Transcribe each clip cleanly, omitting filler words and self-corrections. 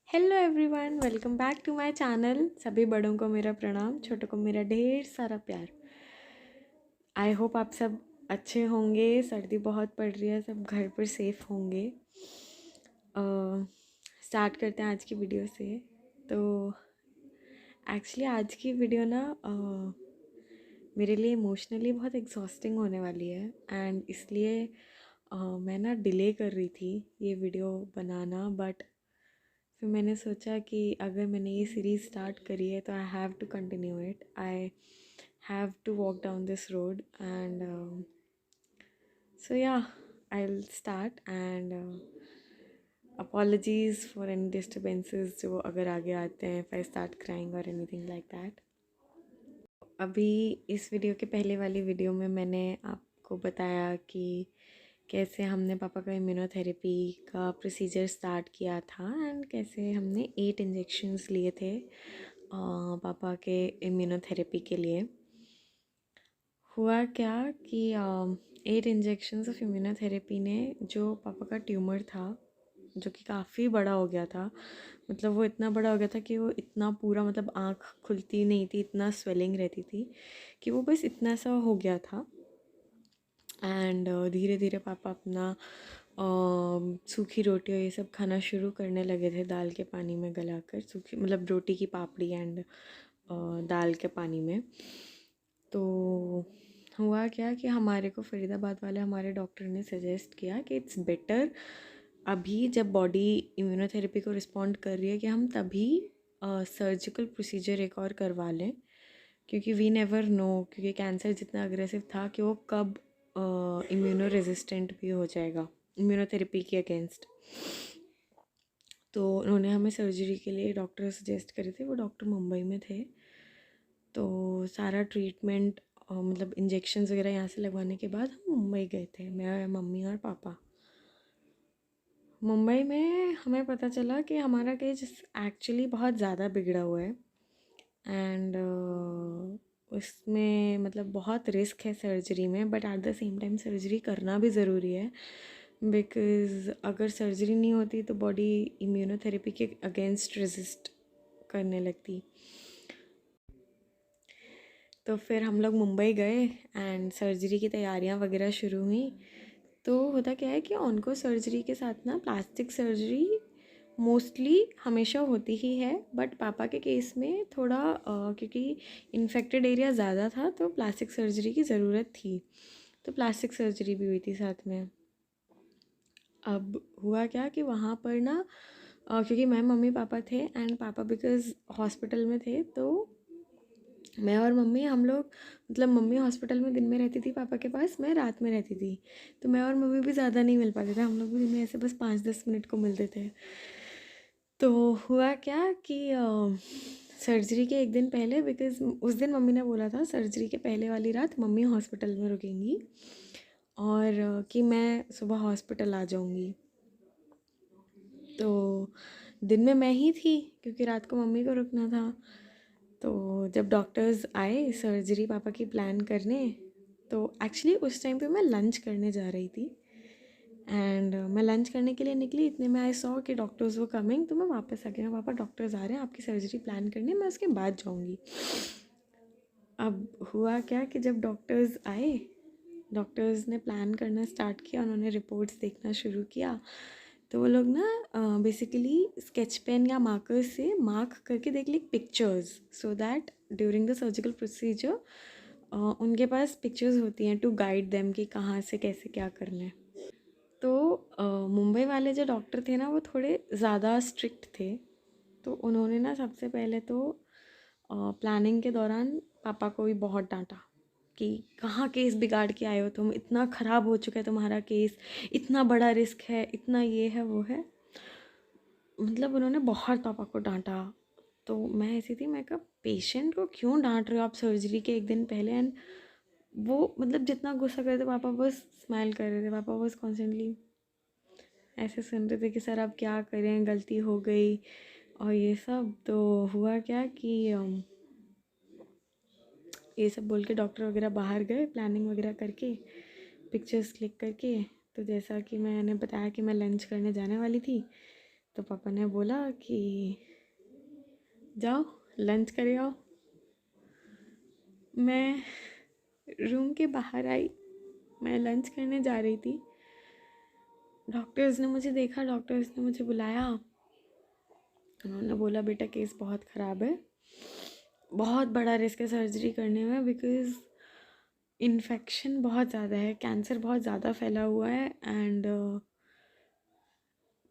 Hello everyone, welcome back to my channel. सभी बड़ों को मेरा प्रणाम, छोटों को मेरा ढेर सारा प्यार। आई होप आप सब अच्छे होंगे। सर्दी बहुत पड़ रही है, सब घर पर सेफ होंगे। स्टार्ट करते हैं आज की वीडियो से। तो एक्चुअली आज की वीडियो ना मेरे लिए इमोशनली बहुत एग्जॉस्टिंग होने वाली है एंड इसलिए मैं ना डिले कर रही थी ये वीडियो बनाना। बट फिर मैंने सोचा कि अगर मैंने ये सीरीज़ स्टार्ट करी है तो I have to continue it. I have to walk down this road and so yeah I will start and apologies for any disturbances जो अगर आगे आते हैं, इफ आई स्टार्ट क्राइंग और एनीथिंग लाइक दैट। अभी इस वीडियो के पहले वाली वीडियो में मैंने आपको बताया कि कैसे हमने पापा का इम्यूनोथेरेपी का प्रोसीजर स्टार्ट किया था एंड कैसे हमने 8 इंजेक्शंस लिए थे पापा के इम्यूनोथेरेपी के लिए। हुआ क्या कि 8 इंजेक्शंस ऑफ इम्यूनोथेरेपी ने जो पापा का ट्यूमर था, जो कि काफ़ी बड़ा हो गया था, मतलब वो इतना बड़ा हो गया था कि वो इतना पूरा, मतलब आँख खुलती नहीं थी, इतना स्वेलिंग रहती थी कि वो बस इतना सा हो गया था। एंड धीरे धीरे पापा अपना सूखी रोटी और ये सब खाना शुरू करने लगे थे, दाल के पानी में गलाकर। सूखी मतलब रोटी की पापड़ी एंड दाल के पानी में। तो हुआ क्या कि हमारे को फरीदाबाद वाले हमारे डॉक्टर ने सजेस्ट किया कि इट्स बेटर अभी जब बॉडी इम्यूनोथेरेपी को रिस्पॉन्ड कर रही है कि हम तभी सर्जिकल प्रोसीजर एक और करवा लें, क्योंकि वी नेवर नो, क्योंकि कैंसर जितना अग्रेसिव था कि वो कब इम्यूनो रेजिस्टेंट भी हो जाएगा इम्यूनोथेरेपी के अगेंस्ट। तो उन्होंने हमें सर्जरी के लिए डॉक्टर सजेस्ट करे थे, वो डॉक्टर मुंबई में थे। तो सारा ट्रीटमेंट मतलब इंजेक्शन्स वगैरह यहाँ से लगवाने के बाद हम मुंबई गए थे, मैं, मम्मी और पापा। मुंबई में हमें पता चला कि हमारा केस एक्चुअली बहुत ज़्यादा बिगड़ा हुआ है एंड उसमें मतलब बहुत रिस्क है सर्जरी में, but at the same time surgery करना भी ज़रूरी है, बिकॉज़ अगर सर्जरी नहीं होती तो बॉडी इम्यूनोथेरेपी के अगेंस्ट रेजिस्ट करने लगती। तो फिर हम लोग मुंबई गए एंड सर्जरी की तैयारियां वगैरह शुरू हुई। तो होता क्या है कि ऑन्को सर्जरी के साथ ना प्लास्टिक सर्जरी मोस्टली हमेशा होती ही है, बट पापा के केस में थोड़ा क्योंकि इन्फेक्टेड एरिया ज़्यादा था तो प्लास्टिक सर्जरी की ज़रूरत थी, तो प्लास्टिक सर्जरी भी हुई थी साथ में। अब हुआ क्या कि वहाँ पर ना क्योंकि मैं, मम्मी, पापा थे एंड पापा बिकॉज़ हॉस्पिटल में थे, तो मैं और मम्मी, हम लोग, मतलब मम्मी हॉस्पिटल में दिन में रहती थी पापा के पास, मैं रात में रहती थी। तो मैं और मम्मी भी ज़्यादा नहीं मिल पाते थे, हम लोग भी दिन में ऐसे बस 5-10 मिनट को मिलते थे। तो हुआ क्या कि सर्जरी के एक दिन पहले, बिकॉज़ उस दिन मम्मी ने बोला था सर्जरी के पहले वाली रात मम्मी हॉस्पिटल में रुकेंगी और कि मैं सुबह हॉस्पिटल आ जाऊँगी। तो दिन में मैं ही थी क्योंकि रात को मम्मी को रुकना था। तो जब डॉक्टर्स आए सर्जरी पापा की प्लान करने, तो एक्चुअली उस टाइम पे मैं लंच करने जा रही थी एंड मैं लंच करने के लिए निकली, इतने में आई सॉ कि डॉक्टर्स वो कमिंग, तो मैं वापस आ गई। पापा डॉक्टर्स आ रहे हैं आपकी सर्जरी प्लान करने, मैं उसके बाद जाऊँगी। अब हुआ क्या कि जब डॉक्टर्स आए, डॉक्टर्स ने प्लान करना स्टार्ट किया, उन्होंने रिपोर्ट्स देखना शुरू किया। तो वो लोग ना बेसिकली स्केच पेन या मार्कर से मार्क करके देख ली pictures, so that during the surgical procedure उनके पास पिक्चर्स होती हैं टू गाइड देम कि कहाँ से कैसे क्या करना है। तो मुंबई वाले जो डॉक्टर थे ना वो थोड़े ज़्यादा स्ट्रिक्ट थे, तो उन्होंने ना सबसे पहले तो प्लानिंग के दौरान पापा को भी बहुत डांटा कि कहाँ केस बिगाड़ के आए हो तुम, इतना ख़राब हो चुका है तुम्हारा केस, इतना बड़ा रिस्क है, इतना ये है वो है, मतलब उन्होंने बहुत पापा को डांटा। तो मैं ऐसी थी, मैं कहा पेशेंट को क्यों डांट रहे हो आप सर्जरी के एक दिन पहले। एंड वो मतलब जितना गुस्सा कर रहे थे पापा बस स्माइल कर रहे थे, पापा बस कॉन्स्टेंटली ऐसे सुन रहे थे कि सर आप क्या करें, गलती हो गई और ये सब। तो हुआ क्या कि ये सब बोल के डॉक्टर वगैरह बाहर गए प्लानिंग वगैरह करके, पिक्चर्स क्लिक करके। तो जैसा कि मैंने बताया कि मैं लंच करने जाने वाली थी, तो पापा ने बोला कि जाओ लंच करे आओ। मैं रूम के बाहर आई, मैं लंच करने जा रही थी। डॉक्टर्स ने मुझे देखा, डॉक्टर्स ने मुझे बुलाया। उन्होंने बोला बेटा केस बहुत ख़राब है, बहुत बड़ा रिस्क है सर्जरी करने में, बिकॉज़ इन्फेक्शन बहुत ज़्यादा है, कैंसर बहुत ज़्यादा फैला हुआ है। एंड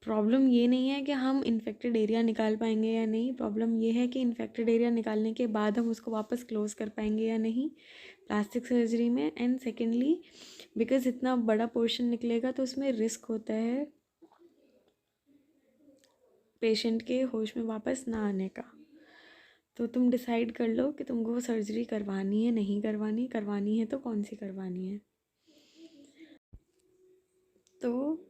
प्रॉब्लम ये नहीं है कि हम इन्फेक्टेड एरिया निकाल पाएंगे या नहीं, प्रॉब्लम ये है कि इन्फेक्टेड एरिया निकालने के बाद हम उसको वापस क्लोज़ कर पाएंगे या नहीं प्लास्टिक सर्जरी में। एंड सेकेंडली बिकॉज़ इतना बड़ा पोर्शन निकलेगा तो उसमें रिस्क होता है पेशेंट के होश में वापस ना आने का। तो तुम डिसाइड कर लो कि तुमको वो सर्जरी करवानी है, नहीं करवानी, करवानी है तो कौन सी करवानी है। तो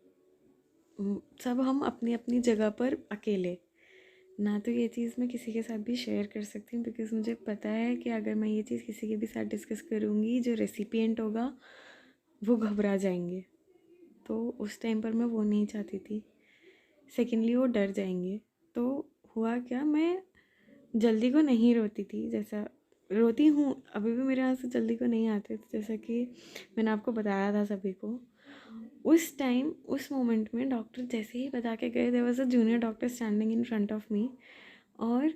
सब हम अपनी अपनी जगह पर अकेले, ना तो ये चीज़ मैं किसी के साथ भी शेयर कर सकती हूँ, बिकॉज़ मुझे पता है कि अगर मैं ये चीज़ किसी के भी साथ डिस्कस करूँगी, जो रेसिपिएंट होगा वो घबरा जाएंगे। तो उस टाइम पर मैं वो नहीं चाहती थी। सेकेंडली वो डर जाएंगे। तो हुआ क्या, मैं जल्दी को नहीं रोती थी, जैसा रोती हूँ अभी भी, मेरे यहाँ से जल्दी को नहीं आते थे, जैसा कि मैंने आपको बताया था सभी को। उस टाइम उस मोमेंट में डॉक्टर जैसे ही बता के गए, there was a junior doctor standing in front of me, और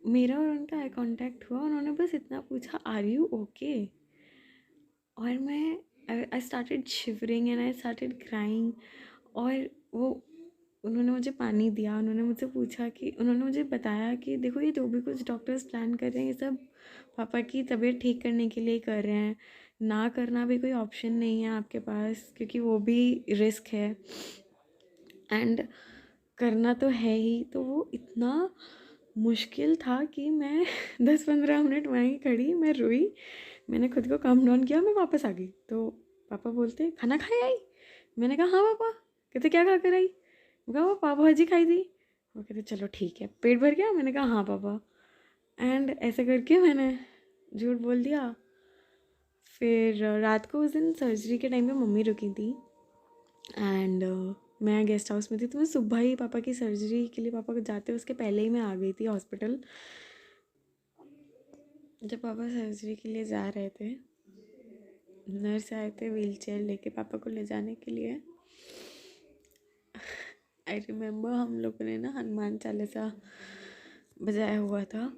मेरा और उनका आई कांटेक्ट हुआ। उन्होंने बस इतना पूछा आर यू ओके, और मैं I started shivering and I started crying. और वो उन्होंने मुझे पानी दिया, उन्होंने मुझसे पूछा कि, उन्होंने मुझे बताया कि देखो ये जो भी कुछ डॉक्टर्स प्लान कर रहे हैं ये सब पापा की तबीयत ठीक करने के लिए कर रहे हैं, ना करना भी कोई ऑप्शन नहीं है आपके पास, क्योंकि वो भी रिस्क है एंड करना तो है ही। तो वो इतना मुश्किल था कि मैं 10-15 मिनट वहीं खड़ी, मैं रोई, मैंने खुद को काम डाउन किया, मैं वापस आ गई। तो पापा बोलते खाना खाए आई? मैंने कहा हाँ पापा। कहते क्या खा कर आई? मैं कहा वो पाव भाजी खाई थी। वो कहते चलो ठीक है, पेट भर गया? मैंने कहा हाँ पापा। एंड ऐसे करके मैंने झूठ बोल दिया। फिर रात को उस दिन सर्जरी के टाइम पे मम्मी रुकी थी एंड मैं गेस्ट हाउस में थी। तो मैं सुबह ही पापा की सर्जरी के लिए, पापा को जाते उसके पहले ही मैं आ गई थी हॉस्पिटल। जब पापा सर्जरी के लिए जा रहे थे, नर्स आए थे व्हील चेयर लेके पापा को ले जाने के लिए। आई रिमेम्बर हम लोगों ने ना हनुमान चालीसा बजाया हुआ था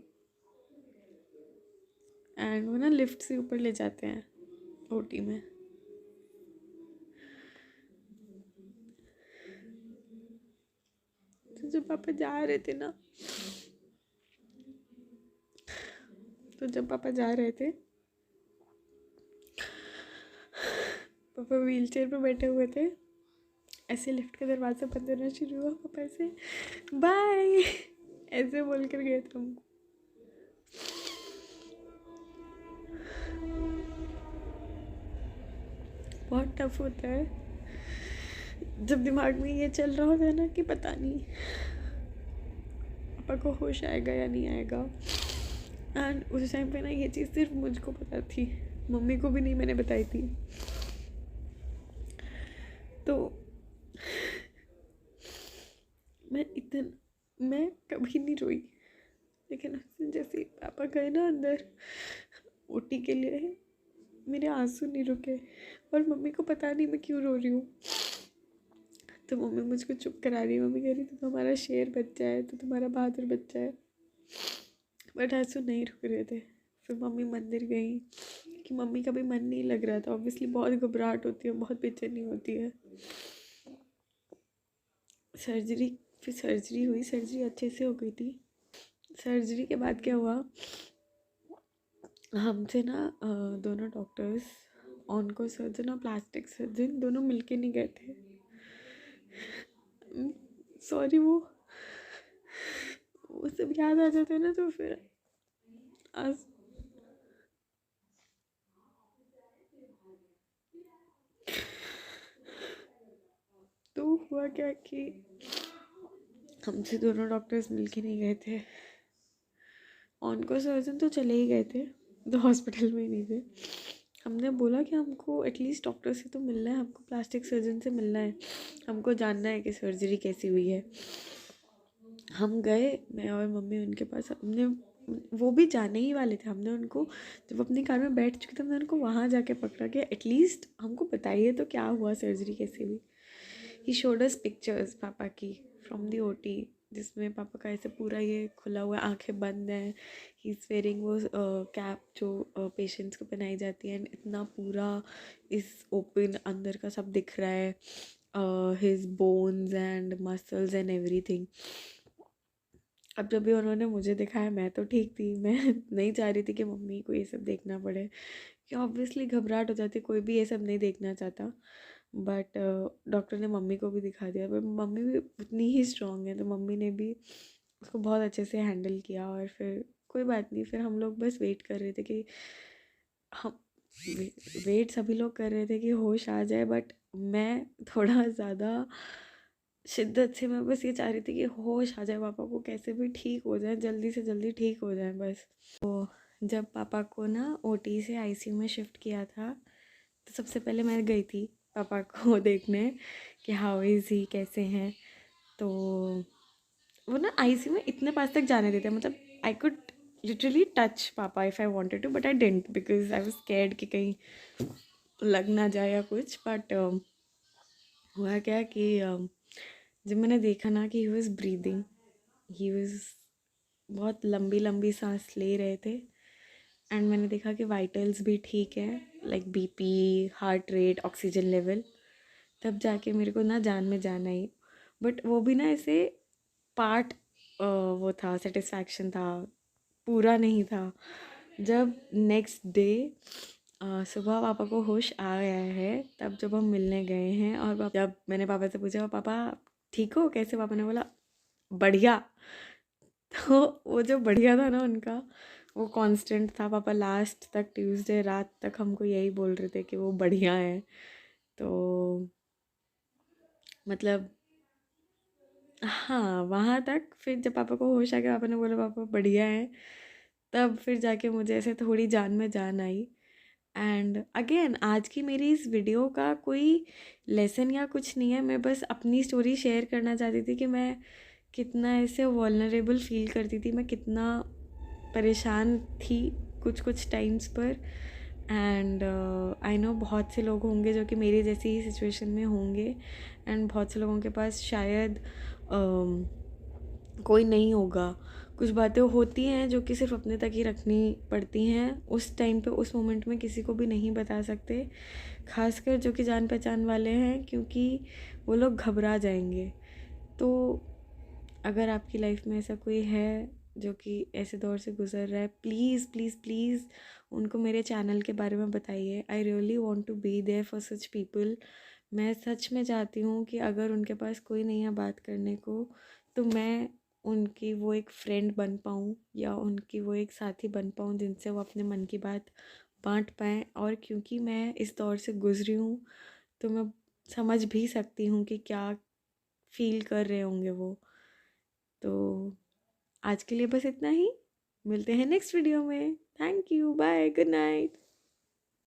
एंड वो ना लिफ्ट से ऊपर ले जाते हैं ओटी में। तो जब पापा जा रहे थे ना, तो जब पापा जा रहे थे, पापा व्हील चेयर पर बैठे हुए थे, ऐसे लिफ्ट का दरवाज़ा बंद होना शुरू हुआ, पापा ऐसे बाय ऐसे बोल कर गए थे हमको। बहुत टफ होता है जब दिमाग में ये चल रहा होता है ना कि पता नहीं पापा को होश आएगा या नहीं आएगा। एंड उस टाइम पे ना ये चीज़ सिर्फ मुझको पता थी, मम्मी को भी नहीं मैंने बताई थी। तो मैं कभी नहीं रोई, लेकिन उस दिन जैसे पापा गए ना अंदर ओटी के लिए, मेरे आंसू नहीं रुके। और मम्मी को पता नहीं मैं क्यों रो रही हूँ। तो मम्मी मुझको चुप करा रही है, मम्मी कह रही तो तुम्हारा शेर बच्चा है, तो तुम्हारा बहादुर बच्चा है। बट आंसू नहीं रुक रहे थे। फिर मम्मी मंदिर गई कि मम्मी का भी मन नहीं लग रहा था, ऑब्वियसली बहुत घबराहट होती है, बहुत बेचैनी होती है। फिर सर्जरी हुई, सर्जरी अच्छे से हो गई थी। सर्जरी के बाद क्या हुआ, हमसे ना दोनों डॉक्टर्स, ऑनको सर्जन और प्लास्टिक सर्जन, दोनों मिलके नहीं गए थे। सॉरी, वो सब याद आ जाते हैं ना तो फिर आज तो हुआ क्या कि हमसे दोनों डॉक्टर्स मिलके नहीं गए थे। ऑनको सर्जन तो चले ही गए थे, तो हॉस्पिटल में ही नहीं थे। हमने बोला कि हमको एटलीस्ट डॉक्टर से तो मिलना है, हमको प्लास्टिक सर्जन से मिलना है, हमको जानना है कि सर्जरी कैसी हुई है। हम गए, मैं और मम्मी उनके पास। हमने, वो भी जाने ही वाले थे, हमने उनको जब अपनी कार में बैठ चुके थे हमने उनको वहाँ जाके पकड़ा कि एटलीस्ट हमको बताइए तो क्या हुआ, सर्जरी कैसे हुई। ही शोड अस पिक्चर्स पापा की फ्रॉम दी ओटी, जिसमें पापा का ऐसे पूरा ये खुला हुआ, आंखें बंद हैं, ही इज़ वेयरिंग वो कैप जो पेशेंट्स को पहनाई जाती है, इतना पूरा इस ओपन अंदर का सब दिख रहा है, his bones and muscles and everything. अब जब भी उन्होंने मुझे दिखाया, मैं तो ठीक थी, मैं नहीं चाह रही थी कि मम्मी को ये सब देखना पड़े, कि ऑब्वियसली घबराहट हो जाती, कोई भी ये सब नहीं देखना चाहता। बट डॉक्टर ने मम्मी को भी दिखा दिया, पर मम्मी भी उतनी ही स्ट्रांग है, तो मम्मी ने भी उसको बहुत अच्छे से हैंडल किया। और फिर कोई बात नहीं, फिर हम लोग बस वेट कर रहे थे कि हम वेट सभी लोग कर रहे थे कि होश आ जाए, बट मैं थोड़ा ज़्यादा शिद्दत से, मैं बस ये चाह रही थी कि होश आ जाए, पापा को कैसे भी ठीक हो जाए, जल्दी से जल्दी ठीक हो जाए बस। तो जब पापा को ना ओटी से आईसीयू में शिफ्ट किया था, तो सबसे पहले मैं गई थी पापा को देखने कि हाउ इज़ ही, कैसे हैं। तो वो ना आईसीयू में इतने पास तक जाने देते, मतलब आई कुड लिटरली टच पापा if I wanted to, but I didn't because I was scared कि कहीं लग ना जाए या कुछ। बट हुआ क्या कि जब मैंने देखा ना कि he was breathing, he was बहुत लंबी लंबी सांस ले रहे थे, एंड मैंने देखा कि वाइटल्स भी ठीक है, like BP, heart rate, oxygen level, तब जाके मेरे को ना जान में जान आई। बट वो भी ना ऐसे पार्ट वो था, सेटिस्फैक्शन था, पूरा नहीं था। जब नेक्स्ट डे सुबह पापा को होश आ गया है, तब जब हम मिलने गए हैं, और जब मैंने पापा से पूछा पापा ठीक हो कैसे, पापा ने बोला बढ़िया। तो वो जो बढ़िया था ना उनका, वो कांस्टेंट था। पापा लास्ट तक, ट्यूसडे रात तक हमको यही बोल रहे थे कि वो बढ़िया है। तो मतलब हाँ, वहाँ तक। फिर जब पापा को होश आ गया, पापा ने बोला पापा बढ़िया है, तब फिर जाके मुझे ऐसे थोड़ी जान में जान आई। एंड अगेन, आज की मेरी इस वीडियो का कोई लेसन या कुछ नहीं है, मैं बस अपनी स्टोरी शेयर करना चाहती थी कि मैं कितना ऐसे वल्नरेबल फील करती थी, मैं कितना परेशान थी कुछ कुछ टाइम्स पर। एंड आई नो बहुत से लोग होंगे जो कि मेरी जैसी ही सिचुएशन में होंगे, एंड बहुत से लोगों के पास शायद कोई नहीं होगा। कुछ बातें होती हैं जो कि सिर्फ अपने तक ही रखनी पड़ती हैं, उस टाइम पे, उस मोमेंट में किसी को भी नहीं बता सकते, खासकर जो कि जान पहचान वाले हैं, क्योंकि वो लोग घबरा जाएंगे। तो अगर आपकी लाइफ में ऐसा कोई है जो कि ऐसे दौर से गुजर रहा है, प्लीज़ प्लीज़ प्लीज़ उनको मेरे चैनल के बारे में बताइए। I really want to be there for such people. मैं सच में चाहती हूँ कि अगर उनके पास कोई नहीं है बात करने को, तो मैं उनकी वो एक फ्रेंड बन पाऊँ, या उनकी वो एक साथी बन पाऊँ जिनसे वो अपने मन की बात बांट पाएँ। और क्योंकि मैं इस दौर से गुजरी हूँ, तो मैं समझ भी सकती हूँ कि क्या फील कर रहे होंगे वो। तो आज के लिए बस इतना ही, मिलते हैं नेक्स्ट वीडियो में। Thank you, bye, good night.